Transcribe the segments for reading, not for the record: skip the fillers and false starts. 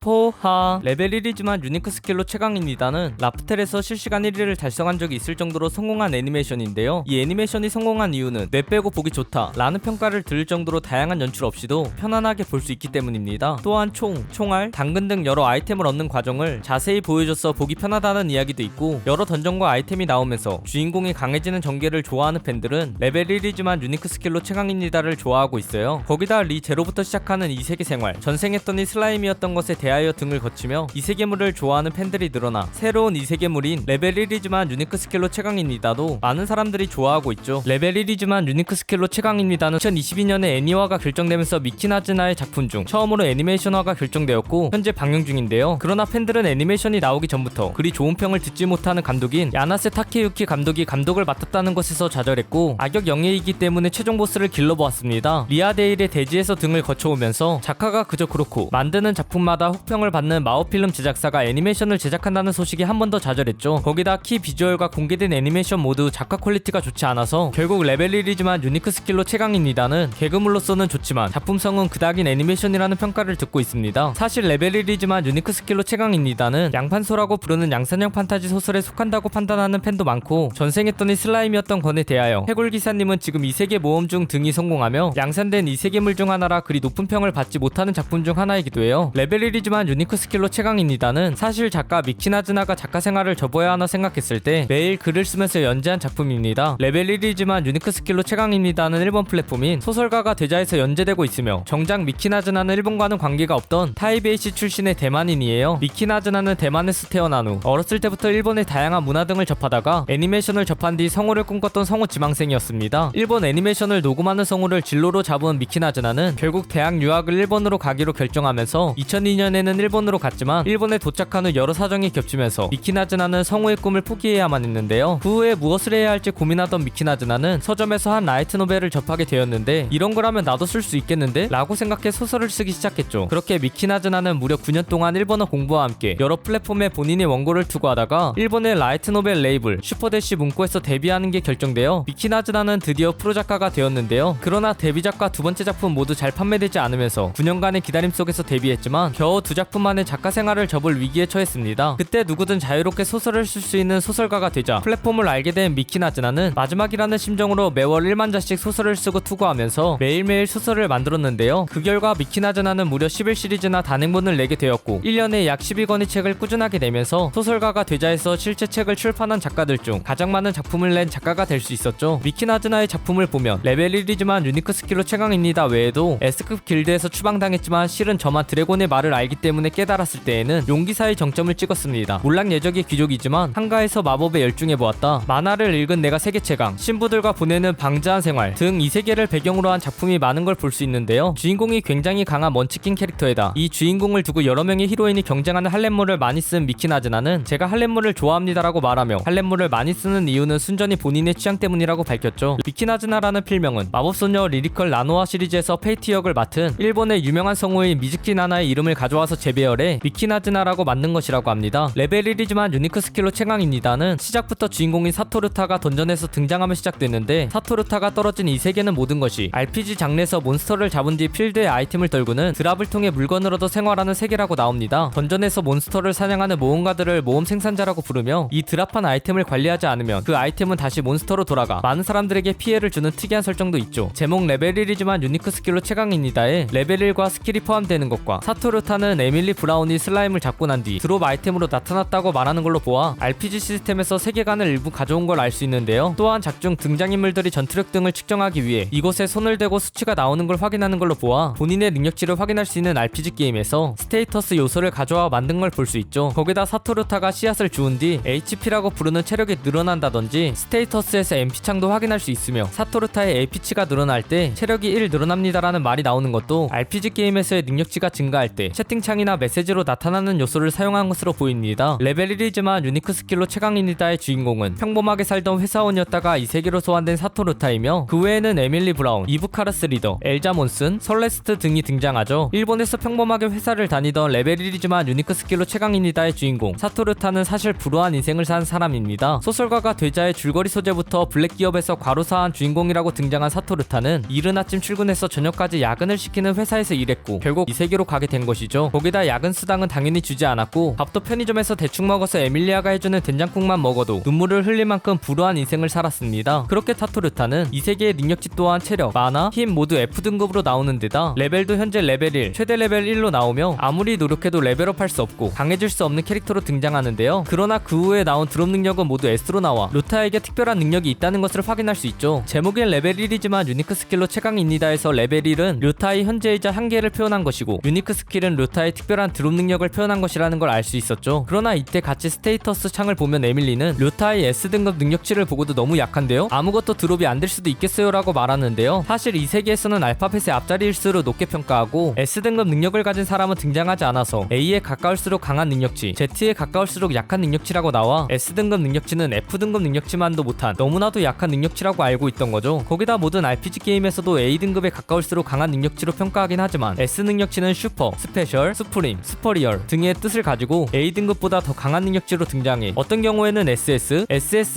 포하 레벨 1이지만 유니크 스킬로 최강입니다는 라프텔에서 실시간 1위를 달성한 적이 있을 정도로 성공한 애니메이션인데요. 이 애니메이션이 성공한 이유는 뇌 빼고 보기 좋다 라는 평가를 들을 정도로 다양한 연출 없이도 편안하게 볼 수 있기 때문입니다. 또한 총알, 당근 등 여러 아이템을 얻는 과정을 자세히 보여줘서 보기 편하다는 이야기도 있고, 여러 던전과 아이템이 나오면서 주인공이 강해지는 전개를 좋아하는 팬들은 레벨 1이지만 유니크 스킬로 최강입니다를 좋아하고 있어요. 거기다 리 제로부터 시작하는 이 세계 생활, 전생했더니 슬라임이었던 것에 대하여 등을 거치며 이 세계물을 좋아하는 팬들이 늘어나 새로운 이 세계물인 레벨 1이지만 유니크 스킬로 최강입니다도 많은 사람들이 좋아하고 있죠. 레벨 1이지만 유니크 스킬로 최강입니다는 2022년에 애니화가 결정되면서 미키나즈나의 작품 중 처음으로 애니메이션화가 결정되었고 현재 방영 중인데요. 그러나 팬들은 애니메이션이 나오기 전부터 그리 좋은 평을 듣지 못하는 감독인 야나세 타케유키 감독이 감독을 맡았다는 것에서 좌절했고, 악역 영예이기 때문에 최종 보스를 길러보았습니다. 리아데일의 대지에서 등을 거쳐오면서 작화가 그저 그렇고 만드는 작품마다 혹평을 받는 마오필름 제작사가 애니메이션을 제작한다는 소식이 한 번 더 좌절했죠. 거기다 키 비주얼과 공개된 애니메이션 모두 작화 퀄리티가 좋지 않아서 결국 레벨 1이지만 유니크 스킬로 최강입니다는 개그물로서는 좋지만 작품성은 그닥인 애니메이션이라는 평가를 듣고 있습니다. 사실 레벨 1이지만 유니크 스킬로 최강입니다는 양판소라고 부르는 양산형 판타지 소설에 속한다고 판단하는 팬도 많고, 전생했더니 슬라임이었던 건에 대하여 해골기사님은 지금 이세계 모험 중 등이 성공하며 양산된 이세계물 중 하나라 그리 높은 평을 받지 못하는 작품 중 하나이기도 해요. 레벨 1이지만 유니크 스킬로 최강입니다는 사실 작가 미키나즈나가 작가 생활을 접어야 하나 생각했을 때 매일 글을 쓰면서 연재한 작품입니다. 레벨 1이지만 유니크 스킬로 최강입니다는 일본 플랫폼인 소설가가 되자에서 연재되고 있으며, 정작 미키나즈나는 일본과는 관계가 없던 타이베이시 출신의 대만인이에요. 미키나즈나는 대만에서 태어난 후 어렸을 때부터 일본의 다양한 문화 등을 접하다가 애니메이션을 접한 뒤 성우를 꿈꿨던 성우 지망생이었습니다. 일본 애니메이션을 녹음하는 성우를 진로로 잡은 미키나즈나는 결국 대학 유학을 일본으로 가기로 결정하면서 2002년에는 일본으로 갔지만 일본에 도착한 후 여러 사정이 겹치면서 미키나즈나는 성우의 꿈을 포기해야만 했는데요. 그 후에 무엇을 해야 할지 고민하던 미키나즈나는 서점에서 한 라이트 노벨을 접하게 되었는데, 이런 거라면 나도 쓸 수 있겠는데? 라고 생각해 소설을 쓰기 시작했죠. 그렇게 미키나즈나는 무려 9년 동안 일본어 공부와 함께 여러 플랫폼에 본인의 원고를 투고하다가 일본의 라이트 노벨 레이블 슈퍼대시 문구에서 데뷔하는 게 결정되어 미키나즈나는 드디어 프로작가가 되었는데요. 그러나 데뷔작과 두 번째 작품 모두 잘 판매되지 않으면서 9년간의 기다림 속에서 데뷔했지만 겨우 두 작품 만에 작가 생활을 접을 위기에 처했습니다. 그때 누구든 자유롭게 소설을 쓸 수 있는 소설가가 되자 플랫폼을 알게 된 미키나즈나는 마지막이라는 심정으로 매월 1만 자씩 소설을 쓰고 투고하면서 매일매일 소설을 만들었는데요. 그 결과 미키나즈나는 무려 11시리즈나 단행본을 내게 되었고 1년에 약 12권의 책을 꾸준하게 내면서 소설가가 되자에서 실제 책을 출판한 작가들 중 가장 많은 작품을 낸 작가가 될 수 있었죠. 미키나즈나의 작품을 보면 레벨 1이지만 유니크 스킬로 최강입니다 외에도 S급 길드에서 추방당했지만 실은 저만 드래곤의 말을 알기 때문에 깨달았을 때에는 용기사의 정점을 찍었습니다. 몰락예적의 귀족이지만 한가에서 마법에 열중해보았다, 만화를 읽은 내가 세계 최강, 신부들과 보내는 방자한 생활 등 이 세계를 배경으로 한 작품이 많은 걸 볼 수 있는데요. 주인공이 굉장히 강한 먼치킨 캐릭터에다 이 주인공을 두고 여러 명의 히로인이 경쟁하는 할렘물을 많이 쓴 미키나즈나는 제가 할렘물을 좋아합니다라고 말하며 할렘물을 많이 쓰는 이유는 순전히 본인의 취향 때문이라고 밝혔죠. 미키나즈나라는 필명은 마법소녀 리리컬 나노아 시리즈에서 페이티 역을 맡은 일본의 유명한 성우인 미즈키 나나의 이름을 가져와서 재배열해 미키나즈나라고 만든 것이라고 합니다. 레벨 1이지만 유니크 스킬로 최강입니다는 시작부터 주인공인 사토르타가 던전에서 등장하며 시작됐는데, 사토르타가 떨어진 이 세계는 모든 것이 RPG 장르에서 몬스터를 잡은 뒤 필드에 아이템을 떨구는 드랍을 통해 물건을 얻어 생활하는 세계라고 나옵니다. 던전에서 몬스터를 사냥하는 모험가들을 모험 생산자라고 부르며, 이 드랍한 아이템을 관리하지 않으면 그 아이템은 다시 몬스터로 돌아가 많은 사람들에게 피해를 주는 특이한 설정도 있죠. 제목 레벨 1이지만 유니크 스킬로 최강입니다에 레벨 1과 스킬이 포함되는 것과 사토르타는 에밀리 브라운이 슬라임을 잡고 난 뒤 드롭 아이템으로 나타났다고 말하는 걸로 보아 RPG 시스템에서 세계관을 일부 가져온 걸 알 수 있는데요. 또한 작중 등장인물들이 전투력 등을 측정하기 위해 이곳에 손을 대고 수치가 나오는 걸 확인하는 걸로 보아 본인의 능력치를 확인할 수 있는 RPG 게임에서 스테이터스 요소를 가져와 만든 걸 볼 수 있죠. 거기다 사토르타가 씨앗을 주운 뒤 HP라고 부르는 체력이 늘어난다든지 스테이터스에서 MP창도 확인할 수 있으며, 사토르타의 AP치가 늘어날 때 체력이 1 늘어납니다라는 말이 나오는 것도 RPG 게임에서의 능력치가 증가할 때 채팅창이나 메시지로 나타나는 요소를 사용한 것으로 보입니다. 레벨 1이지만 유니크 스킬로 최강입니다의 주인공은 평범하게 살던 회사원이었다가 이 세계로 소환된 사토르타이며, 그 외에는 에밀리 브라운, 이브카르스 리더, 엘자 몬슨, 설레스트 등이 등장하죠. 일본에서 평범하게 회사를 다니던 레벨 1이지만 유니크 스킬로 최강입니다의 주인공 사토르타는 사실 불우한 인생을 산 사람입니다. 소설가가 되자의 줄거리 소재부터 블랙 기업에서 과로사한 주인공이라고 등장한 사토르타는 이른 아침 출근해서 저녁까지 야근을 시키는 회사에서 일했고 결국 이 세계로 가게 된 것이죠. 거기다 야근 수당은 당연히 주지 않았고 밥도 편의점에서 대충 먹어서 에밀리아가 해주는 된장국만 먹어도 눈물을 흘릴 만큼 불우한 인생을 살았습니다. 그렇게 사토르타는 이 세계의 능력치 또한 체력, 마나, 힘 모두 F등급으로 나오는 데다 레벨도 현재 레벨 1, 최대 레벨 1로 나오며 아무리 노력해도 레벨업 할 수 없고 강해질 수 없는 캐릭터로 등장하는데요. 그러나 그 후에 나온 드롭 능력은 모두 S로 나와 루타에게 특별한 능력이 있다는 것을 확인할 수 있죠. 제목엔 레벨 1이지만 유니크 스킬로 최강입니다에서 레벨 1은 류타의 현재이자 한계를 표현한 것이고 유니크 스킬은 류타의 특별한 드롭 능력을 표현한 것이라는 걸 알 수 있었죠. 그러나 이때 같이 스테이터스 창을 보면 에밀리는 류타의 S등급 능력치를 보고도 너무 약한데요? 아무것도 드롭이 안 될 수도 있겠어요 라고 말하는데요. 사실 이 세계에서는 알파벳의 앞자리일수록 높게 평가하고 S등급 능력을 가진 사람은 등장하지 않아서 A에 가까울수록 강한 능력치, Z에 가까울수록 약한 능력치라고 나와 S등급 능력치는 F등급 능력치만도 못한 너무나도 약한 능력치라고 알고 있던 거죠. 거기다 모든 RPG 게임에서도 A등급에 가까울수록 강한 능력치로 평가하긴 하지만 S 능력치는 슈퍼, 스페셜, 수프림, 스퍼리얼 등의 뜻을 가지고 A등급보다 더 강한 능력치로 등장해 어떤 경우에는 SS,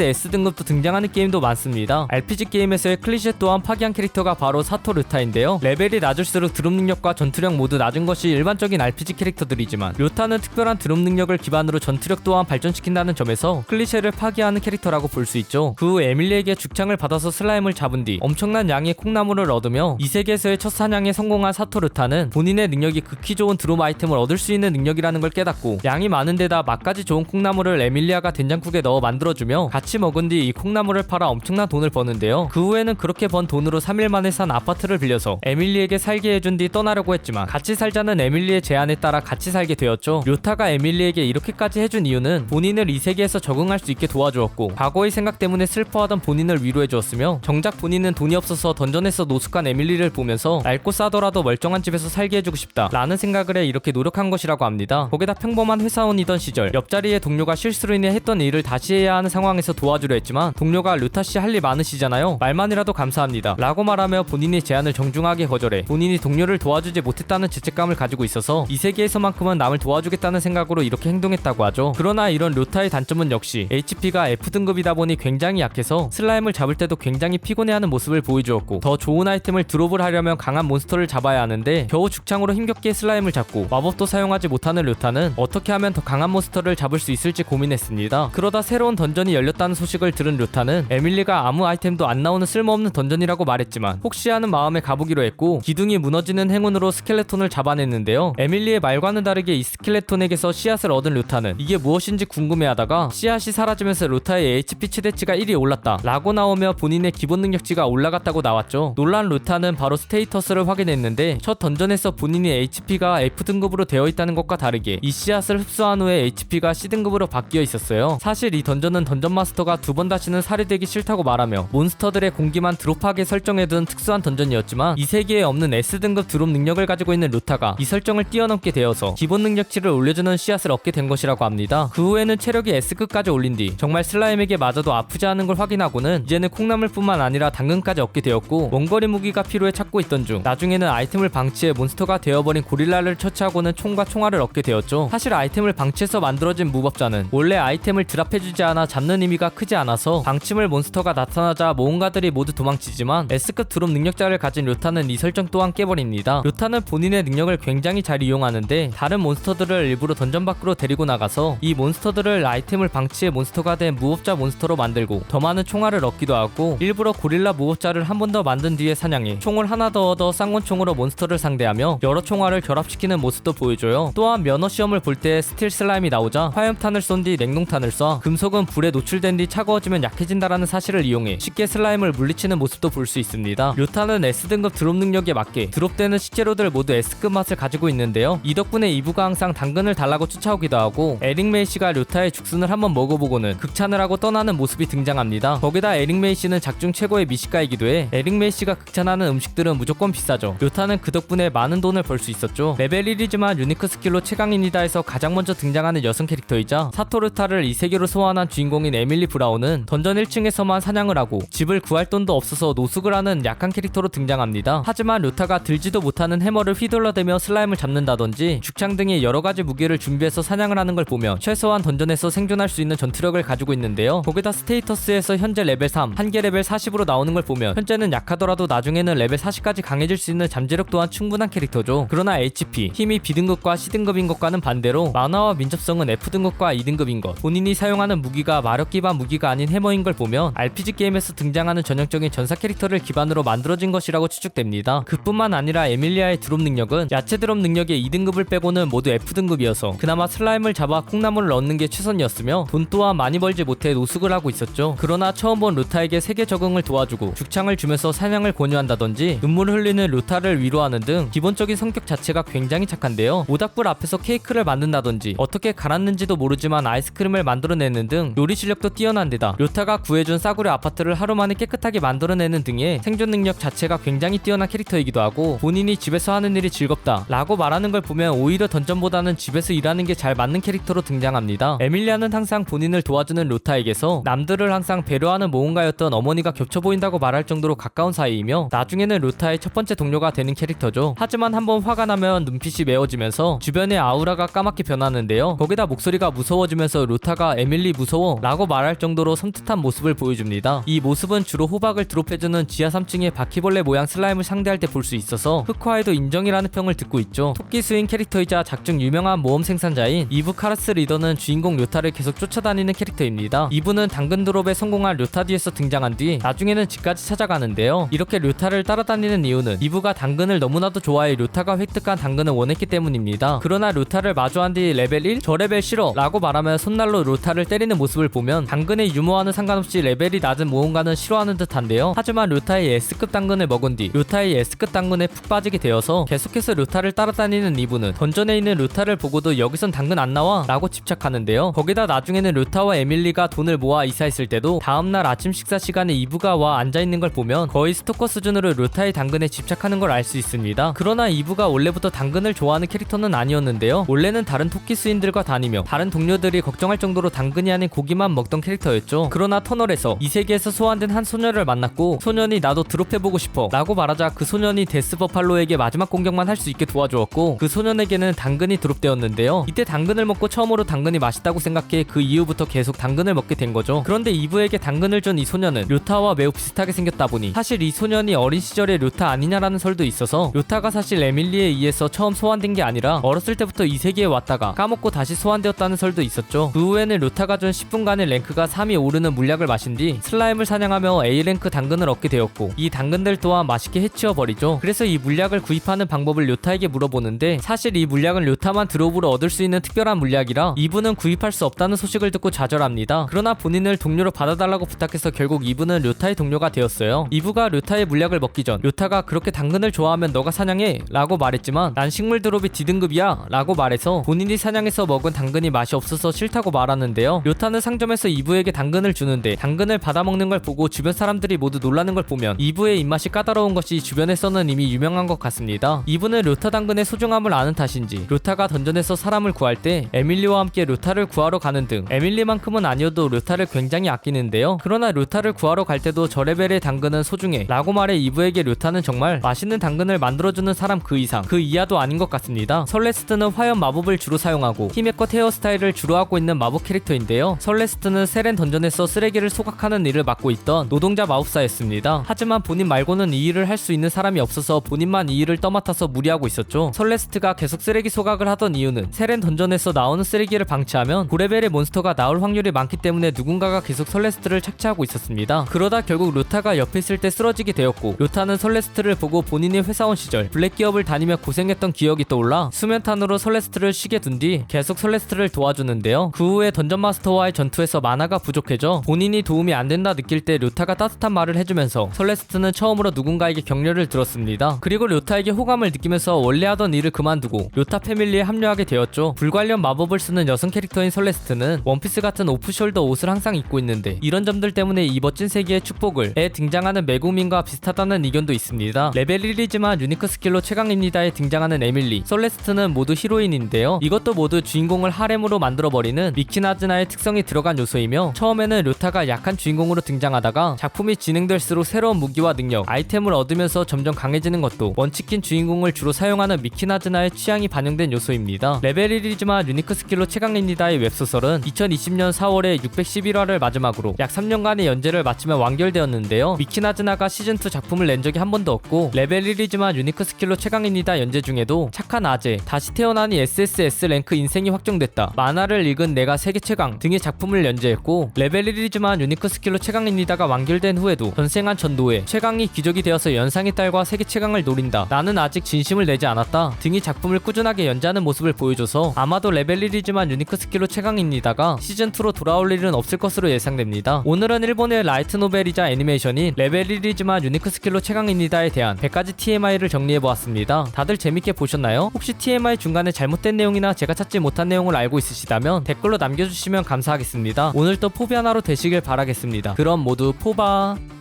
S등급도 등장하는 게임도 많습니다. RPG 게임에서의 클리셰 또한 파기한 캐릭터가 바로 사토르타인데요. 레벨이 낮을수록 드롭 능력과 전투력 모두 낮은 것이 일반적인 RPG 캐릭터들이지만 류타는 특별한 드롭 능력을 기반으로 전투력 또한 발전시킨다는 점에서 클리셰를 파기하는 캐릭터라고 볼 수 있죠. 그 후 에밀리에게 죽창을 받아서 슬라임을 잡은 뒤 엄청난 양의 콩나물을 얻으며 이 세계에서의 첫 사냥에 성공한 사토르타는 본인의 능력이 극히 좋은 드롭 아이템을 얻을 수 있는 능력이라는 걸 깨닫고 양이 많은 데다 맛까지 좋은 콩나물을 에밀리아가 된장국에 넣어 만들어주며 같이 먹은 뒤 이 콩나물을 팔아 엄청난 돈을 버는데요. 그 후에는 그렇게 번 돈으로 3일 만에 산 아파트를 빌려서 에밀리에게 살게 해준 뒤 떠나려고 했지만 같이 살자는 에밀리의 제안에 따라 같이 살게 되었죠. 류타가 에밀리에게 이렇게까지 해준 이유는 본인을 이 세계에서 적응할 수 있게 도와주었고 과거의 생각 때문에 슬퍼하던 본인을 위로해 주었으며 정작 본인은 돈이 없어서 던전에서 노숙한 에밀리를 보면서 낡고 싸더라도 멀쩡한 집에서 살게 해주고 싶다 라는 생각을 해 이렇게 노력한 것이라고 합니다. 거기다 평범한 회사원이던 시절 옆자리의 동료가 실수로 인해 했던 일을 다시 해야 하는 상황에서 도와주려 했지만 동료가 류타씨 할 일 많으시잖아요 말만이라도 감사합니다 라고 말하며 본인의 제안을 정중하게 거절해 본인이 동료를 도와주지 못했다는 죄책감을 가지고 있어서 이 세계에서만큼은 남을 도와주겠다는 생각으로 이렇게 행동했다고 하죠. 그러나 이런 류타의 단점은 역시 HP가 F등급이다 보니 굉장히 약해서 슬라임을 잡을 때도 굉장히 피곤해하는 모습을 보여주었고 더 좋은 아이템을 드롭을 하려면 강한 몬스터를 잡아야 하는데 겨우 죽창으로 힘겹게 슬라임을 잡고 마법도 사용하지 못하는 류타는 어떻게 하면 더 강한 몬스터를 잡을 수 있을지 고민했습니다. 그러다 새로운 던전이 열렸다는 소식을 들은 류타는 에밀리가 아무 아이템도 안 나오는 쓸모없는 던전이라고 말했지만 혹시 하는 마음에 가보기로 했고 기둥이 무너지는 행운으로 스켈레톤을 잡아냈는데요. 에밀리의 말과는 다르게 이 스켈레톤에게서 씨앗을 얻은 류타는 이게 무엇인지 궁금해하다가 씨앗이 사라지면서 류타의 HP 최대치가 1이 올랐다 라고 나오며 본인의 기본 능력치가 올라갔다고 나왔죠. 놀란 류타는 바로 스테이터스를 확인했는데 첫 던전에서 본인이 HP가 F등급으로 되어 있다는 것과 다르게 이 씨앗을 흡수한 후에 HP가 C등급으로 바뀌어 있었어요. 사실 이 던전은 던전 마스터가 두 번 다시는 살해되기 싫다고 말하며 몬스터들의 공기만 드롭하게 설정해둔 특수한 던전이었지만 이 세계에 없는 S등급 드롭 능력을 가지고 있는 류타가 이 설정을 뛰어넘게 되어서 기본 능력치를 올려주는 씨앗을 얻게 된 것이라고 합니다. 그 후에는 체력이 S급까지 올린 뒤 정말 슬라임에게 맞아도 아프지 않은 걸 확인하고는 이제는 콩나물뿐만 아니라 당근까지 얻게 되었고 원거리 무기가 필요해 찾고 있던 중 나중에는 아이템을 방치해 몬스터가 되어버린 고릴라를 처치하고는 총과 총알을 얻게 되었죠. 사실 아이템을 방치해서 만들어진 무법자는 원래 아이템을 드랍해주지 않아 잡는 의미가 크지 않아서 방치물 몬스터가 나타나자 모험가들이 모두 도망치지만 S급 드롭 능력자를 가진 류타는 이 설정 또한 깨버립니다. 류타는 본인의 능력을 굉장히 잘 이용하는데 다른 몬스터들을 일부러 던전 밖으로 데리고 나가서 이 몬스터들을 아이템을 방치해 몬스터가 된 무법자 몬스터로 만들고 더 많은 총알을 얻기도 하고 일부러 고릴라 무법자를 한 번 더 만든 뒤에 사냥해 총을 하나 더 얻어 쌍권총으로 몬스터를 상대하며 여러 총알을 결합시키는 모습도 보여줘요. 또한 면허 시험을 볼 때 스틸 슬라임이 나오자 화염탄을 쏜 뒤 냉동탄을 쏴 금속은 불에 노출된 뒤 차가워지면 약해진다라는 사실을 이용해 쉽게 슬라임을 물리치는 모습도 볼 수 있습니다. 류타는 S등급 드롭 능력에 맞게 드롭되는 식재료들 모두 S급 맛을 가지고 있는데요. 이 덕분에 이브가 항상 당근을 달라고 쫓아오기도 하고 에릭 메이시가 류타의 죽순을 한번 먹어보고는 극찬을 하고 떠나는 모습이 등장합니다. 거기다 에릭 메이시는 작중 최고의 미식가이기도 해 에릭 메이시가 극찬하는 음식들은 무조건 비싸죠. 류타는 그 덕분에 많은 돈을 벌 수 있었죠. 레벨 1이지만 유니크 스킬로 최강입니다 에서 가장 먼저 등장하는 여성 캐릭터이자 사토르타를 이 세계로 소환한 주인공인 에밀리 브라운은 던전 1층에서만 사냥을 하고 집을 구할 돈도 없어서 노숙을 하는 약한 캐릭터로 등장합니다. 하지만 류타가 들지도 못하는 해머를 휘둘러대며 슬라임을 잡는다든지 죽창 등의 여러가지 무기를 준비해서 사냥을 하는 걸 보면 최소한 던전에서 생존할 수 있는 전투력을 가지고 있는데요. 거기다 스테이터스에서 현재 레벨 3, 한계 레벨 40으로 나오는 걸 보면 현재는 약하더라도 나중에는 레벨 40까지 강해질 수 있는 잠재력 또한 충분한 캐릭터죠. 그러나 HP, 힘이 B등급과 C등급인 것과는 반대로 만화와 민첩성은 F등급과 2등급인 것, 본인이 사용하는 무기가 마력 기반 무기가 아닌 해머인 걸 보면 RPG 게임에서 등장하는 전형적인 전사 캐릭터를 기반으로 만들어진 것이라고 추측됩니다. 그뿐만 아니라 에밀리아의 드롭 능력은 야채 드롭 능력의 2등급을 빼고는 모두 F등급이어서 그나마 슬라임을 잡아 콩나물을 얻는 게 최선이었으며 돈 또한 많이 벌지 못해 노숙을 하고 있었죠. 그러나 처음 본 루타에게 세계 적응을 도와주고 죽창을 주면서 사냥을 권유한다든지 눈물을 흘리는 루타를 위로하는 등 기본적인 성격 자체가 굉장히 착한데요. 모닥불 앞에서 케이크를 만든다든지 어떻게 갈았는지도 모르지만 아이스크림을 만들어내는 등 요리 실력도 뛰어난 데다 루타가 구해준 싸구려 아파트를 하루 만에 깨끗하게 만들어내는 등의 생존 능력 자체가 굉장히 뛰어난 캐릭터이기도 하고 본인이 집에서 하는 일이 즐겁다 라고 말하는 걸 보면 오히려 던전보다는 집에서 일하는 게 잘 맞는 캐릭터로 등장합니다. 에밀리아는 항상 본인을 도와주는 루타에게서 남들을 항상 배려하는 모험가였던 어머니가 겹쳐 보인다고 말할 정도로 가까운 사이이며 나중에는 루타의 첫 번째 동료가 되는 캐릭터죠. 하지만 한번 화가 나면 눈빛이 매워지면서 주변의 아우라가 까맣게 변하는데요. 거기다 목소리가 무서워지면서 루타가 에밀리 무서워 라고 말할 정도로 섬뜩한 모습을 보여줍니다. 이 모습은 주로 호박을 드롭해주는 지하 3층의 바퀴벌레 모양 슬라임을 상대할 때 볼 수 있어서 흑화에도 인정이라는 평을 듣고 있죠. 토끼 스윙 캐릭터이자 작중 유명한 모험 생산자인 이브 카라스 리더는 주인공 루타를 계속 쫓아다니는 캐릭터입니다. 이분은 당근 드롭에 성공한 루타 뒤에서 등장한 뒤 나중에는 집까지 찾아가는데요. 이렇게 루타를 따라다니는 이유는 이브가 당근을 너무나도 좋아해 루타가 획득한 당근을 원했기 때문입니다. 그러나 루타를 마주한 뒤 레벨 1? 저 레벨 싫어 라고 말하며 손날로 루타를 때리는 모습을 보면 당근의 유머와는 상관없이 레벨이 낮은 모험가는 싫어하는 듯한데요. 하지만 루타의 S급 당근을 먹은 뒤 루타의 S급 당근에 푹 빠지게 되어서 계속해서 루타를 따라다니는 이브는 던전에 있는 루타를 보고도 여기선 당근 안 나와 라고 집착하는데요. 거기다 나중에는 루타와 에밀리가 돈을 모아 이사했을 때도 다음날 아침 식사 시간에 이브가 와 앉아있는 걸 보면 거의 스토커 수준으로 루타의 당근에 집착하는 걸 알 수 있습니다. 그러나 이브가 원래부터 당근을 좋아하는 캐릭터는 아니었는데요. 원래는 다른 토끼 수인들과 다니며 다른 동료들이 걱정할 정도로 당근이 아닌 고기만 먹던 캐릭터였죠. 그러나 터널에서 이 세계에서 소환된 한 소녀를 만났고 소년이 나도 드롭해보고 싶어 라고 말하자 그 소년이 데스 버팔로에게 마지막 공격만 할 수 있게 도와주었고 그 소년에게는 당근이 드롭되었는데요. 이때 당근을 먹고 처음으로 당근이 맛있다고 생각해 그 이후부터 계속 당근을 먹게 된 거죠. 그런데 이브에게 당근을 준 이 소년은 루타와 매우 비슷하게 생겼다 보니 사실 이 소년이 어린 시절의 루타 아니냐라는 설도 있어서 루타가 사실 에밀리에 의해서 처음 소환된 게 아니라 어렸을 때부터 이 세계에 왔다가 까먹고 다시 소환되었다는 설도 있었죠. 그 후에는 루타가 준 10분간의 랭크가 3이 오르는 물약을 마신 뒤 슬라임을 사냥하며 A랭크 당근을 얻게 되었고 이 당근들 또한 맛있게 해치워 버리죠. 그래서 이 물약을 구입하는 방법을 루타에게 물어보는데 사실 이 물약은 루타만 드롭으로 얻을 수 있는 특별한 물약이라 이분은 구입할 수 없다는 소식을 듣고 좌절합니다. 그러나 본인을 동료로 받아달라고 부탁해서 결국 이분은 루타의 동료가 되었어요. 이브가 루타의 물약을 먹기 전 루타가 그렇게 당근을 좋아하면 너가 사냥해 라고 말했지만 난 식물 드롭이 D등급이야 라고 말해서 본인이 사냥해서 먹은 당근이 맛이 없어서 싫다고 말하는데요. 루타는 상점에서 이브에게 당근을 주는데 당근을 받아먹는 걸 보고 주변 사람들이 모두 놀라는 걸 보면 이브의 입맛이 까다로운 것이 주변에서는 이미 유명한 것 같습니다. 이브는 루타 당근의 소중함을 아는 탓인지 루타가 던전에서 사람을 구할 때 에밀리와 함께 루타를 구하러 가는 등 에밀리만큼은 아니어도 루타를 굉장히 아끼는데요. 그러나 루타를 구하러 갈 때도 저 레벨의 당근은 소중해 라고 말해 이브에게 루타는 정말 맛있는 당근을 만들어주는 사람 그 이상 그 이하도 아닌 것 같습니다. 설레스트는 화염 마법을 주로 사용하고 히메컷 헤어스타일을 주로 하고 있는 마법 캐릭터인데요. 설레스트는 세렌 던전에서 쓰레기를 소각하는 일을 맡고 있던 노동자 마법사였습니다. 하지만 본인 말고는 이 일을 할 수 있는 사람이 없어서 본인만 이 일을 떠맡아서 무리하고 있었죠. 설레스트가 계속 쓰레기 소각을 하던 이유는 세렌 던전에서 나오는 쓰레기를 방치하면 고레벨의 몬스터가 나올 확률이 많기 때문에 누군가가 계속 설레스트를 착취하고 있었습니다. 그러다 결국 루타가 옆에 있을 때 쓰러지게 되었고 루타는 설레스트를 보고 본인의 회사원 시절 블랙 기업을 다니며 고생했던 기억이 떠올라 수면탄으로 설레스트를 쉬게 둔 뒤 계속 설레스트를 도와주는데요. 그 후에 던전 마스터와의 전투에서 마나가 부족해져 본인이 도움이 안 된다 느낄 때 루타가 따뜻한 말을 해주면서 설레스트는 처음으로 누군가에게 격려를 들었습니다. 그리고 루타에게 호감을 느끼면서 원래 하던 일을 그만두고 루타 패밀리에 합류하게 되었죠. 불관련 마법을 쓰는 여성 캐릭터인 설레스트는 원피스 같은 오프숄더 옷을 항상 입고 있는데 이런 점들 때문에 이 멋진 세계의 축복을 에 등장하는 매국민과 비슷하다는 의견도 있습니다. 레벨 1이지만 유니크 스킬로 최강입니다에 등장하는 에밀리, 설레스트는 모두 히로인인데요. 이것도 모두 주인공을 하렘으로 만들어버리는 미키나즈나의 특성이 들어간 요소이며 처음에는 루타가 약한 주인공으로 등장하다가 작품이 진행될수록 새로운 무기와 능력, 아이템을 얻으면서 점점 강해지는 것도 원치킨 주인공을 주로 사용하는 미키나즈나의 취향이 반영된 요소입니다. 레벨 1이지만 유니크 스킬로 최강입니다의 웹소설은 2020년 4월에 611화를 마지막으로 약 3년간의 연재를 마치며 완결되었는데요. 미키나즈나가 시즌2 작품을 낸 적이 한 번도 없고 레벨 1이지만 유니크 스킬로 최강입니다 연재 중에도 착한 아재, 다시 태어나니 SSS 랭크 인생이 확정됐다, 만화를 읽은 내가 세계 최강 등의 작품을 연재했고, 레벨 1이지만 유니크 스킬로 최강입니다가 완결된 후에도 전생한 전도회, 최강이 기적이 되어서 연상의 딸과 세계 최강을 노린다, 나는 아직 진심을 내지 않았다 등의 작품을 꾸준하게 연재하는 모습을 보여줘서 아마도 레벨 1이지만 유니크 스킬로 최강입니다가 시즌2로 돌아올 일은 없을 것으로 예상됩니다. 오늘은 일본의 라이트 노벨이자 애니메이션인 레벨 1이지만 유니크 스킬로 최강입니다에 대한 100가지 TMI를 정리해보았습니다. 다들 재밌게 보셨나요? 혹시 TMI 중간에 잘못된 내용이나 제가 찾지 못한 내용을 알고 있으시다면 댓글로 남겨주시면 감사하겠습니다. 오늘도 포비 하나로 되시길 바라겠습니다. 그럼 모두 포바.